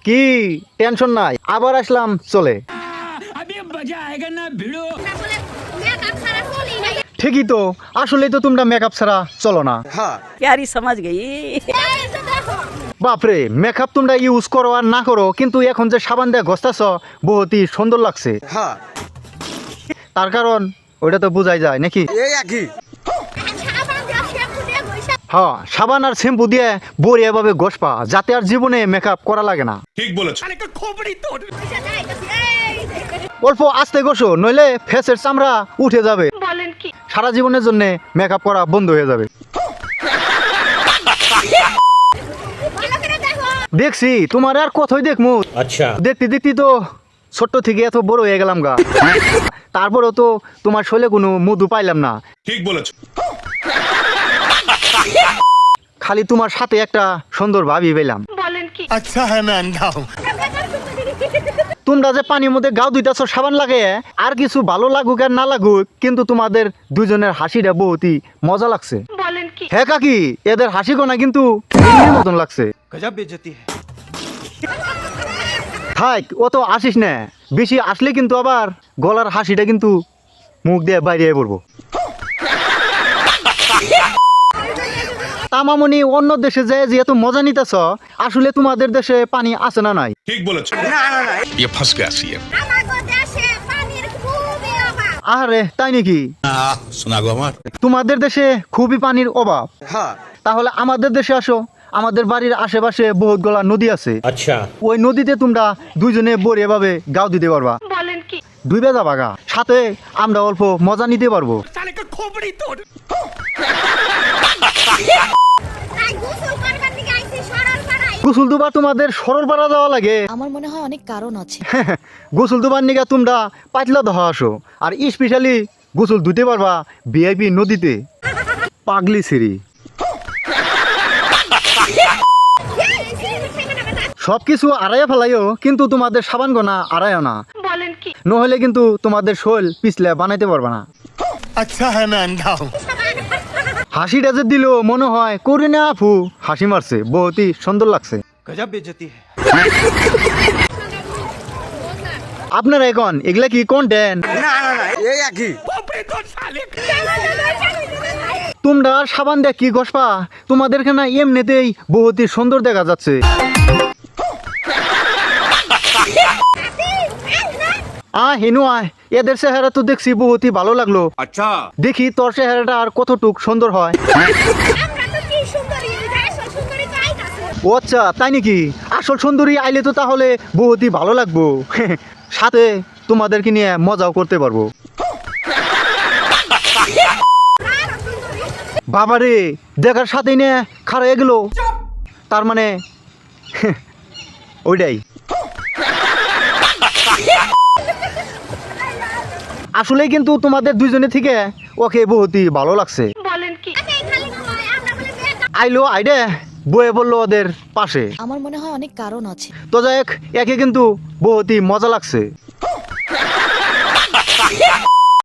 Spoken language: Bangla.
কি টেনশন নাই, আবার আসলাম চলে। ঠিকই তো, আসলে তো তোমরা মেকআপ ছাড়া চলো না। प्यारी समझ गई। বাপরে, মেকআপ তোমরা ইউজ করো আর না করো, কিন্তু এখন যে সাবান দিয়ে ঘষতেছ বহুতই সুন্দর লাগছে। তার কারণ ওইটা তো বোঝাই যায় নাকি? হ্যাঁ, সাবান আর শ্যাম্পু দিয়ে বড়িয়া ভাবে ঘষপা, যাতে আর জীবনে মেকআপ করা লাগে না। ঠিক বলেছ। অল্প আস্তে ঘষো, নইলে ফেসের চামড়া উঠে যাবে, সারা জীবনের জন্য মেকআপ করা বন্ধ হয়ে যাবে। দেখছি তোমার আর কোথায় দেখমু। আচ্ছা, দেখতে দেখতে তো ছোট্ট থেকে এত বড় হয়ে গেলাম গা, তারপরেও তো তোমার শৈলে কোনো মধু পাইলাম না। ঠিক বলেছ। খালি তোমার সাথে একটা সুন্দর ভাবি পেলাম। আচ্ছা হ্যাঁ, मैं अंधा हूं। তোমরা যে পানির মধ্যে গাও দুইটাছ সাবান লাগে, আর কিছু ভালো লাগুক আর না লাগুক, কিন্তু তোমাদের দুজনের হাসিটা বহুতই মজা লাগছে। হ্যাঁ কাকি, এদের হাসি গোনা কিন্তু ফিল্মের মতন লাগছে। गजब बेइज्जती है। থাক, অত আসিস না, বেশি আসলে কিন্তু আবার গলার হাসিটা কিন্তু মুখ দিয়ে বাইরে পড়বো। তামামনি, অন্য দেশে যে যেহেতু মজা নিতেছ, আসলে তোমাদের দেশে পানি আছে না নাই? ঠিক বলেছ। ये फंस गया सीएम। আরে তাই নাকি? सुना गो আমার। তোমাদের দেশে খুবই পানির অভাব। হ্যাঁ। তাহলে আমাদের দেশে আসো, আমাদের বাড়ির আশেপাশে বহুত গলা নদী আছে। আচ্ছা। ওই নদীতে তোমরা দুইজনে বড় এভাবে গাও দিতে পারবা, ডুবে যাবা গা, সাথে আমরা অল্প মজা নিতে পারবো। গোসল দুবার তোমাদের সরলপাড়া যাওয়া লাগে? আমার মনে হয় অনেক কারণ আছে। গোসল দুবার নিগা তোমরা পাতলা দহা আসো, আর স্পেশালি গোসল ধুতে পারবা ভিআইপি নদীতে। পাগলি সিঁড়ি, সবকিছু আড়াইয়া ফেলাইও, কিন্তু তোমাদের সাবান গোনা আড়াইও না, নহলে কিন্তু তোমাদের শৈল পিছলে বানাইতে পারবা না। अच्छा है मैं अंधा हूं। হাসিটা যে দিল, মনে হয় করিনা আপু হাসি মারছে, বহুতই সুন্দর লাগছে। गजब बेइज्जती है। আপনারা এখন এগুলা কি কন্টেন্ট? এই একই। তোমরা আর সাবান দিয়ে কি ঘষপা, তোমাদেরকে না এমনিতেই বহুতই সুন্দর দেখা যাচ্ছে। হেনু আয়, এদের চেহারা তো দেখছি বহুতই ভালো লাগলো। আচ্ছা। দেখি তোর চেহারাটা আর কতটুক সুন্দর হয়। ও আচ্ছা, তাই নাকি? আসল সুন্দরী আইলে তো তাহলে বহুতই ভালো লাগবো, সাথে তোমাদেরকে নিয়ে মজাও করতে পারবো। বাবারে, দেখার সাথেই নে খারাপ হয়ে গেল, তার মানে ওইটাই আসলে। কিন্তু তোমাদের দুইজনে থেকে ওকে বহুতই ভালো লাগছে। আইলো আইডে বয়ে বললো ওদের পাশে। আমার মনে হয় অনেক কারণ আছে। তো যাই হোক, একে কিন্তু বহুতই মজা লাগছে।